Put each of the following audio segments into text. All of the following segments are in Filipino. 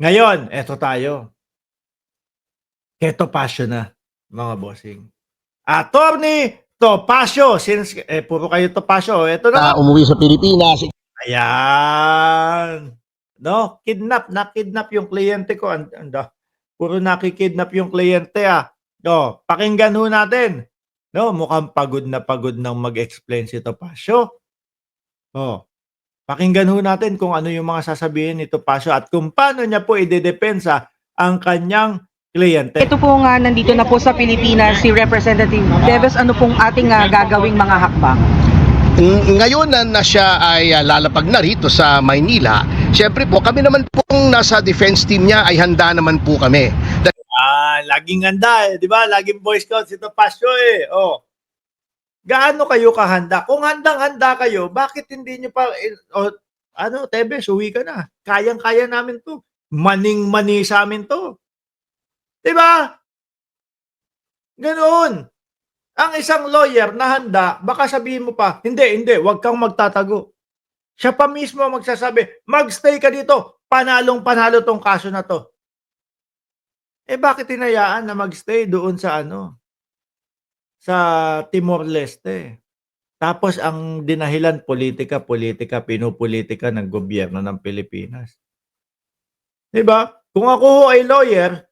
Ngayon, eto tayo. Kay Topacio na, mga bossing. Attorney Topacio, since puro kayo Topacio, eto na nga. Umuwi sa Pilipinas. Ayan. No, nakidnap yung kliyente ko. Puro nakikidnap yung kliyente No, pakinggan ho natin. No, mukhang pagod ng mag-explain si Topacio. Oh, pakinggan ho natin kung ano yung mga sasabihin ni Topacio at kung paano niya po idedepensa ang kanyang kliyente. Ito po nga nandito na po sa Pilipinas si Representative Teves, ano pong ating gagawing mga hakbang? Ngayon na siya ay lalapag na rito sa Maynila, syempre po kami naman pong nasa defense team niya ay handa naman po kami. Laging handa di ba? Laging Boy Scout si Topacio Oh. Gaano kayo kahanda? Kung handang-handa kayo, bakit hindi niyo pa Tebes, uwi ka na. Kayang-kaya namin 'to. Maning-mani sa amin 'to. 'Di ba? Ganoon. Ang isang lawyer na handa, baka sabihin mo pa, hindi, wag kang magtatago. Siya pa mismo magsasabi, mag-stay ka dito, panalong-panalo tong kaso na to. Bakit hinayaan na mag-stay doon sa sa Timor-Leste? Tapos ang dinahilan, politika, pinupolitika ng gobyerno ng Pilipinas. 'Di ba? Kung ako ho ay lawyer,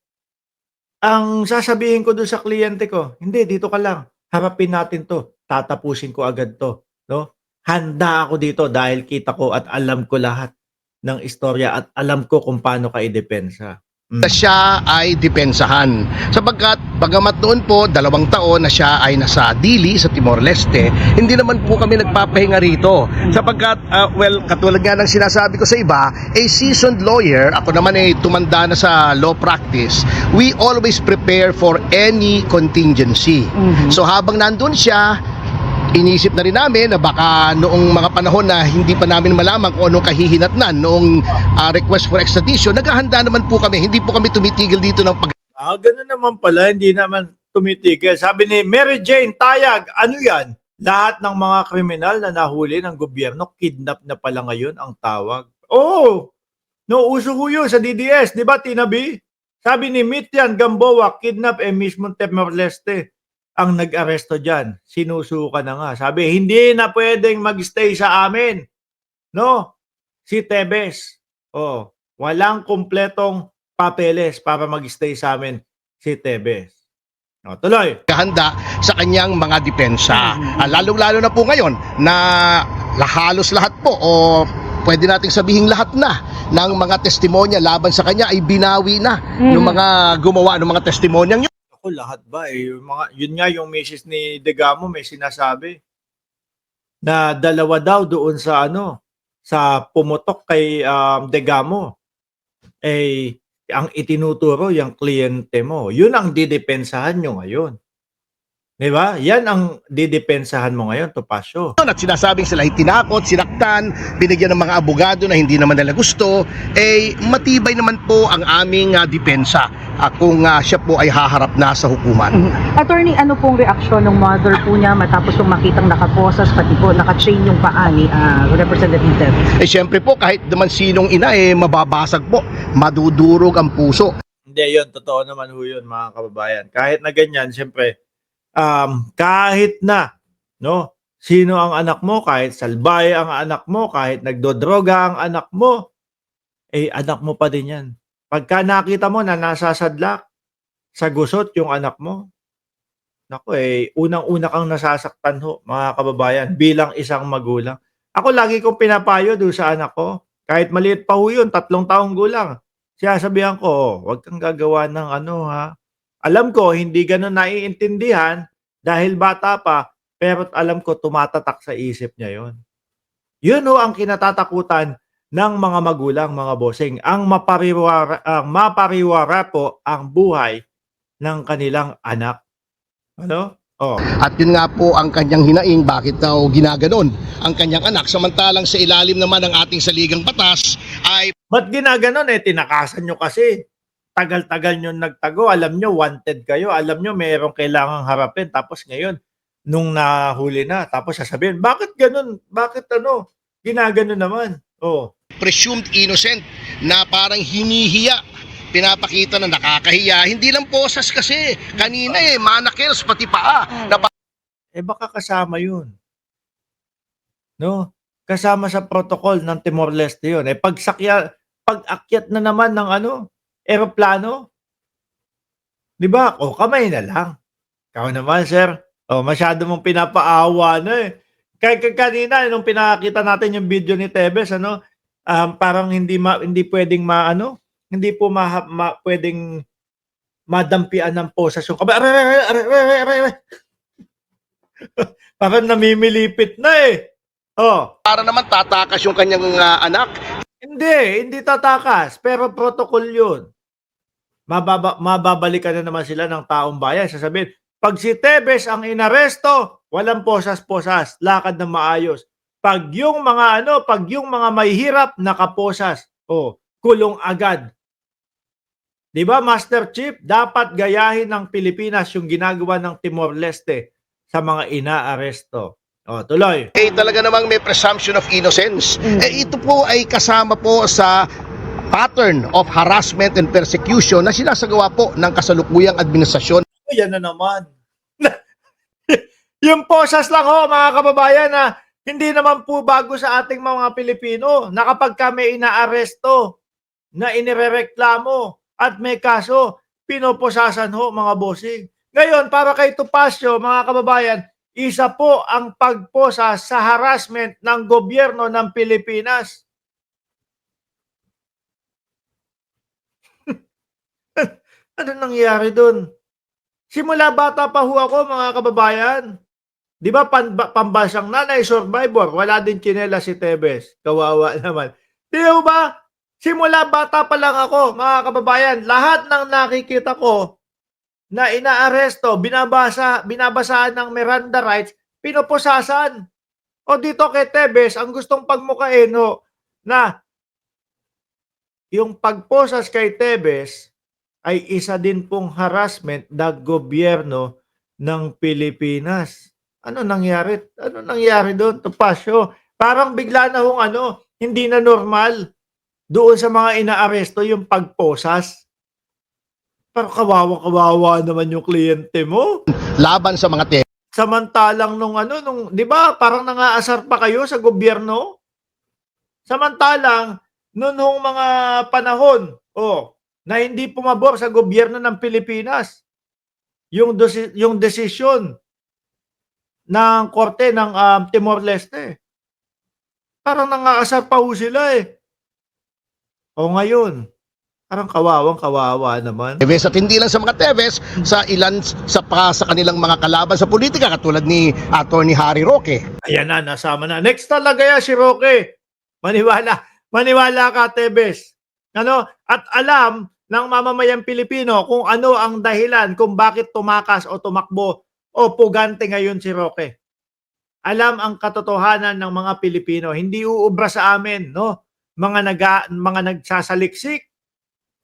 ang sasabihin ko doon sa kliyente ko, hindi, dito ka lang. Harapin natin to. Tatapusin ko agad to. No? Handa ako dito dahil kita ko at alam ko lahat ng istorya at alam ko kung paano ka idepensa. Siya ay depensahan sapagkat bagamat noon po 2 taon na siya ay nasa Dili sa Timor-Leste, hindi naman po kami nagpapahinga rito sapagkat katulad nga ng sinasabi ko sa iba, a seasoned lawyer, ako naman ay tumanda na sa law practice, we always prepare for any contingency. So habang nandun siya, inisip na rin namin na baka noong mga panahon na hindi pa namin malaman kung anong kahihinatnan noong request for extradition, naghahanda naman po kami, hindi po kami tumitigil dito ng pag... Ganun naman pala, hindi naman tumitigil. Sabi ni Mary Jane Tayag, ano yan? Lahat ng mga kriminal na nahuli ng gobyerno, kidnap na pala ngayon ang tawag. Uso ho yun sa DDS, di ba, Tinabi? Sabi ni Mityan Gamboa, kidnap mismo Timor-Leste ang nag-aresto dyan. Sinusuka na nga. Sabi, hindi na pwedeng mag-stay sa amin. No? Si Tebes. Walang kumpletong papeles para mag-stay sa amin si Tebes. Tuloy. Handa sa kanyang mga depensa. Lalong-lalo na po ngayon na halos lahat po o pwede nating sabihin lahat na ng mga testimonya laban sa kanya ay binawi na ng mga gumawa ng mga testimonyang yun. Lahat ba yun nga yung misis ni Degamo may sinasabi na 2 daw doon sa sa pumutok kay Degamo ang itinuturo yung kliyente mo. Yun ang didepensahan nyo ngayon. Di ba? Yan ang didepensahan mo ngayon, Topacio. At sinasabing sila ay tinakot, sinaktan, binigyan ng mga abogado na hindi naman nila gusto, matibay naman po ang aming depensa kung siya po ay haharap na sa hukuman. Attorney, ano pong reaksyon ng mother po niya matapos yung makitang nakaposas, pati po naka-chain yung paa ni Representative Teves? Siyempre po, kahit naman sinong ina, mababasag po, madudurog ang puso. Hindi, yun, totoo naman ho yun, mga kababayan. Kahit na ganyan, siyempre, kahit na sino ang anak mo, kahit salbahe ang anak mo, kahit nagdodroga ang anak mo, anak mo pa din yan. Pagka nakita mo na nasasadlak sa gusot yung anak mo, naku unang-una kang nasasaktan ho, mga kababayan, bilang isang magulang. Ako lagi kong pinapayo doon sa anak ko, kahit maliit pa ho yun, 3 taong gulang, sinasabihan ko, huwag kang gagawa ng alam ko, hindi ganun naiintindihan dahil bata pa, pero alam ko, tumatatak sa isip niya yon. Yun ho ang kinatatakutan ng mga magulang, mga bossing. Ang mapariwara po ang buhay ng kanilang anak. At yun nga po ang kanyang hinaing, bakit daw ginaganon ang kanyang anak, samantalang sa ilalim naman ng ating saligang batas ay... Ba't ginaganon? Tinakasan nyo kasi. Tagal-tagal nyo nagtago, alam nyo wanted kayo, alam nyo mayroong kailangang harapin, tapos ngayon nung nahuli na, tapos sasabihin, bakit ganun? Bakit ginagano naman? presumed innocent na parang hinihiya, pinapakita na nakakahiya. Hindi lang posas kasi. Kanina manakils pati paa. Na Baka kasama yun. No? Kasama sa protocol ng Timor-Leste yun. Pag-akyat na naman ng eroplano, di ba? O, kamay na lang. Ikaw naman, sir. O, masyado mong pinapaawa na eh. Kanina, nung pinakita natin yung video ni Tebes, parang hindi pwedeng hindi po pwedeng madampian ng posas yung kamay. Aray. Parang namimilipit na eh. Oh, para naman tatakas yung kanyang anak. hindi tatakas, pero protocol 'yun. Mababalikan na naman sila ng taong bayan. Sasabihin, pag si Tebes ang inaresto, walang posas-posas, lakad na maayos. Pag yung mga mahihirap, nakaposas, kulong agad. 'Di ba, Master Chief, dapat gayahin ng Pilipinas yung ginagawa ng Timor-Leste sa mga inaaresto. Tuloy. Talaga namang may presumption of innocence. Ito po ay kasama po sa pattern of harassment and persecution na sinasagawa po ng kasalukuyang administrasyon. Yan na naman. Yung posas lang mga kababayan, na hindi naman po bago sa ating mga Pilipino na kapag kami inaaresto, na inirereklamo at may kaso, pinoposasan mga bossing. Ngayon, para kay Topacio, mga kababayan, isa po ang pagposas sa harassment ng gobyerno ng Pilipinas. Ano nangyari doon? Simula bata pa ako, mga kababayan. Di ba pambansang nanay, survivor, wala din tsinela si Tebes. Kawawa naman. Di ba? Simula bata pa lang ako, mga kababayan, lahat ng nakikita ko na inaaresto, binabasahan ng Miranda rights, pinoposasan. O dito kay Tebes, ang gustong pagmukain na yung pagposas kay Tebes ay isa din pong harassment ng gobyerno ng Pilipinas. Ano nangyari? Ano nangyari doon, Topacio? Parang bigla na hindi na normal doon sa mga inaaresto yung pagposas. Pero kawawa naman yung kliyente mo. Laban sa mga Samantalang nung 'di ba, parang nangaasar pa kayo sa gobyerno? Samantalang nung mga panahon, na hindi pumabor sa gobyerno ng Pilipinas yung desisyon ng korte ng Timor-Leste. Parang nangaasar pa sila eh. Ngayon, parang kawawa naman. Tebes at hindi lang sa mga Tebes, sa ilan sa kanilang mga kalaban sa politika katulad ni Attorney Harry Roque. Ayan na, nasama na. Next talaga yan si Roque. Maniwala ka, Tebes. At alam ng mamamayang Pilipino kung ano ang dahilan kung bakit tumakas o tumakbo o pugante ngayon si Roque. Alam ang katotohanan ng mga Pilipino. Hindi uubra sa amin, mga nagsasaliksik,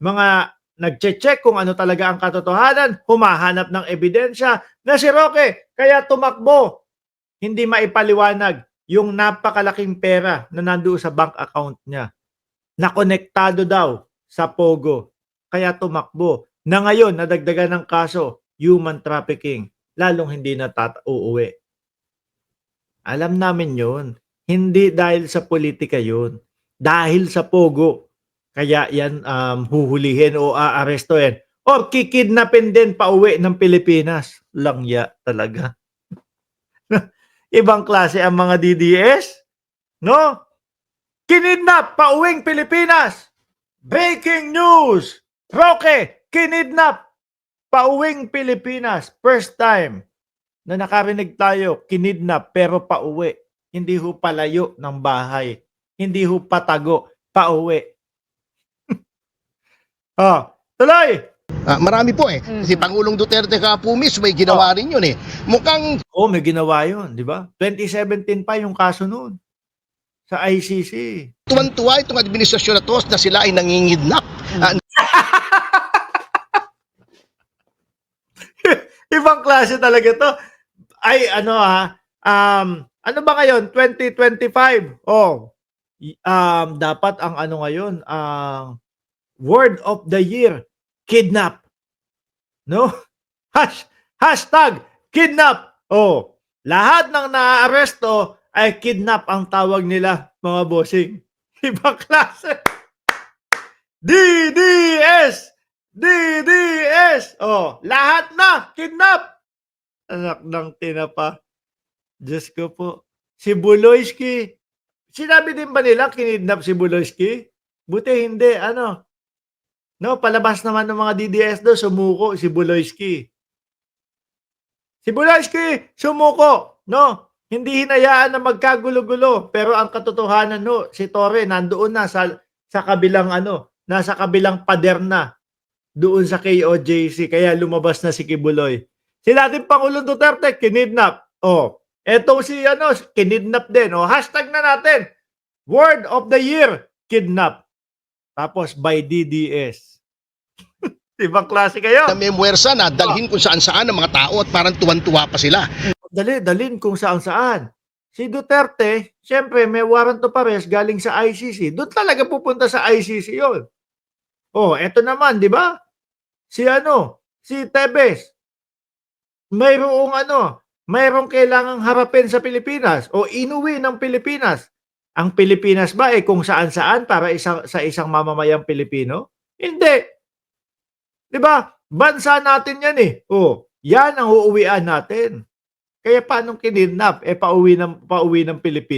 mga nagche-check kung ano talaga ang katotohanan, humahanap ng ebidensya na si Roque kaya tumakbo. Hindi maipaliwanag yung napakalaking pera na nandoon sa bank account niya. Nakonektado daw sa Pogo. Kaya tumakbo. Na ngayon, nadagdagan ng kaso, human trafficking. Lalong hindi na uuwi. Alam namin yun. Hindi dahil sa politika yun. Dahil sa Pogo. Kaya yan huhulihin o aarestohin. O kikidnapin din pa uwi ng Pilipinas. Langya talaga. Ibang klase ang mga DDS. No? Kinidnap pa uwing Pilipinas. Breaking news! Roque, kinidnap pa uwing Pilipinas. First time na nakarinig tayo, kinidnap pero pa uwi. Hindi ho palayo ng bahay. Hindi ho patago, pa uwi. Tuloy! Marami po Si Pangulong Duterte ka po mismo may ginawa rin yun Mukhang may ginawa yun, di ba? 2017 pa yung kaso noon sa ICC. tuwan-tuwa itong administrasyon na to na sila ay nangingidnap. Ibang klase talaga to. Ay, ano ba ngayon? 2025. Dapat ang ano ngayon, ang word of the year, kidnap, no? Hashtag kidnap. Oh, lahat ng naaaresto ay kidnap ang tawag nila, mga bossing. Ibang klase. DDS! DDS! Oh, lahat na kidnap. Anak ng tinapa. Diyos ko po. Si Buloyski, sinabi din ba nila kinidnap si Buloyski? Buti hindi, ano? No, palabas naman ng mga DDS do, sumuko si Buloyski. Si Buloyski, sumuko, no? Hindi hinayaan na magkagulo-gulo. Pero ang katotohanan, no, si Torre nandoon na sa kabilang ano, nasa kabilang pader na doon sa KOJC. Kaya lumabas na si Kibuloy. Si dating Pangulong Duterte, kinidnap. Oh, eto si ano, kinidnap din. Oh, hashtag na natin. Word of the year, kidnap. Tapos by DDS. Ibang klase kayo. Na may muwersa na dalhin kung saan-saan ng mga tao at parang tuwan-tuwa pa sila. Dalhin kung saan-saan. Si Duterte, siyempre may warrant of arrest galing sa ICC. Doon talaga pupunta sa ICC yon. Oh, eto naman, di ba? Si Tebes. Mayroong kailangang harapin sa Pilipinas o inuwi ng Pilipinas. Ang Pilipinas ba kung saan-saan para sa isang mamamayang Pilipino? Hindi. 'Di ba? Bansa natin 'yan Oh, 'yan ang uuwian natin. Kaya paano kinidnap pauwi ng Pilipinas?